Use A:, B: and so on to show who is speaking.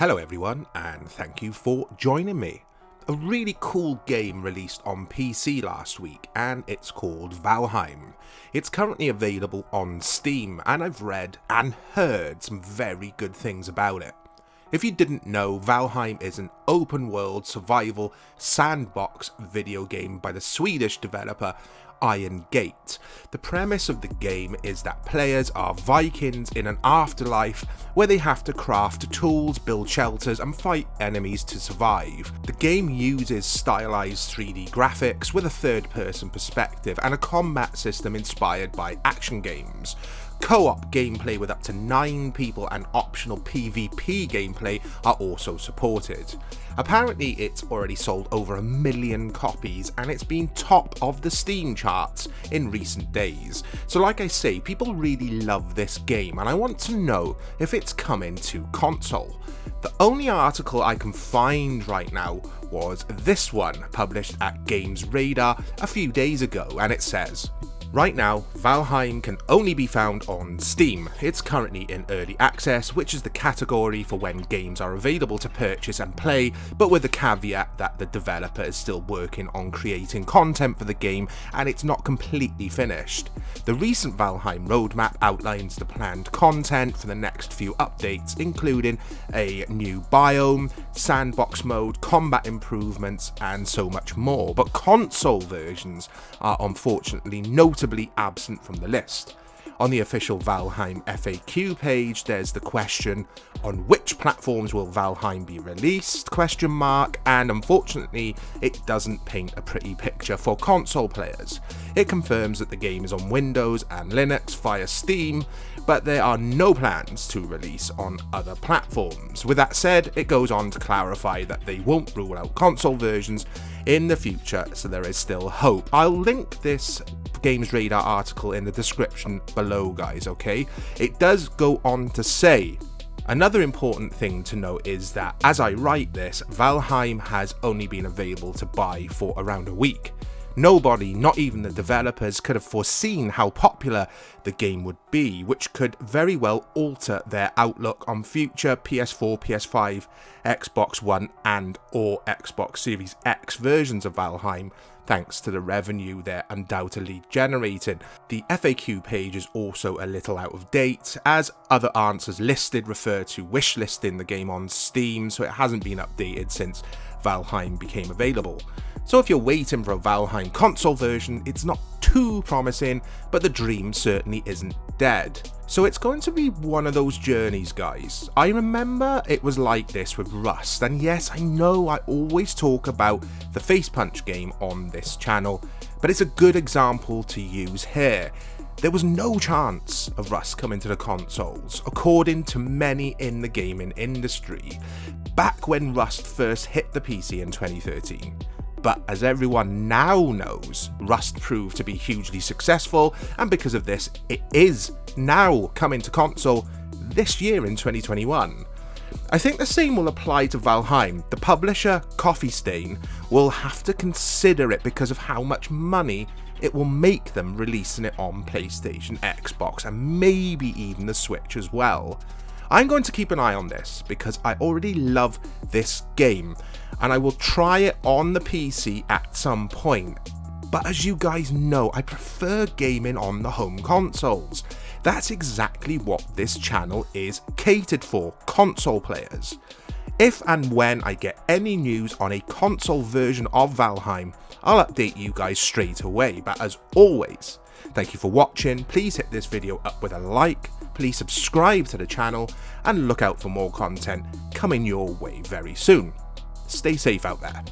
A: Hello everyone, and thank you for joining me. A really cool game released on PC last week, and it's called Valheim. It's currently available on Steam, and I've read and heard some very good things about it. If you didn't know, Valheim is an open-world survival sandbox video game by the Swedish developer Iron Gate. The premise of the game is that players are Vikings in an afterlife where they have to craft tools, build shelters and fight enemies to survive. The game uses stylized 3D graphics with a third-person perspective and a combat system inspired by action games. Co-op gameplay with up to 9 people and optional PvP gameplay are also supported. Apparently it's already sold over 1 million copies and it's been top of the Steam charts in recent days. So like I say, people really love this game and I want to know if it's coming to console. The only article I can find right now was this one, published at Games Radar a few days ago, and it says, right now, Valheim can only be found on Steam. It's currently in early access, which is the category for when games are available to purchase and play, but with the caveat that the developer is still working on creating content for the game and it's not completely finished. The recent Valheim roadmap outlines the planned content for the next few updates, including a new biome, sandbox mode, combat improvements, and so much more, but console versions are unfortunately notably absent from the list. On the official Valheim FAQ page, there's the question, on which platforms will Valheim be released? And unfortunately, it doesn't paint a pretty picture for console players. It confirms that the game is on Windows and Linux via Steam, but there are no plans to release on other platforms. With that said, it goes on to clarify that they won't rule out console versions in the future, so there is still hope. I'll link this Games Radar article in the description below, guys, okay? It does go on to say, another important thing to note is that as I write this, Valheim has only been available to buy for around a week. Nobody, not even the developers, could have foreseen how popular the game would be, which could very well alter their outlook on future PS4, PS5, Xbox One and or Xbox Series X versions of Valheim, thanks to the revenue they're undoubtedly generating. The FAQ page is also a little out of date, as other answers listed refer to wishlisting the game on Steam, so it hasn't been updated since Valheim became available. So if you're waiting for a Valheim console version, it's not too promising, but the dream certainly isn't dead. So it's going to be one of those journeys, guys. I remember it was like this with Rust, and yes, I know I always talk about the Face Punch game on this channel, but it's a good example to use here. There was no chance of Rust coming to the consoles, according to many in the gaming industry, back when Rust first hit the PC in 2013. But as everyone now knows, Rust proved to be hugely successful, and because of this, it is now coming to console this year in 2021. I think the same will apply to Valheim. The publisher, Coffee Stain, will have to consider it because of how much money it will make them releasing it on PlayStation, Xbox, and maybe even the Switch as well. I'm going to keep an eye on this because I already love this game and I will try it on the PC at some point. But as you guys know, I prefer gaming on the home consoles. That's exactly what this channel is catered for, console players. If and when I get any news on a console version of Valheim, I'll update you guys straight away. But as always, thank you for watching. Please hit this video up with a like. Please subscribe to the channel and look out for more content coming your way very soon. Stay safe out there.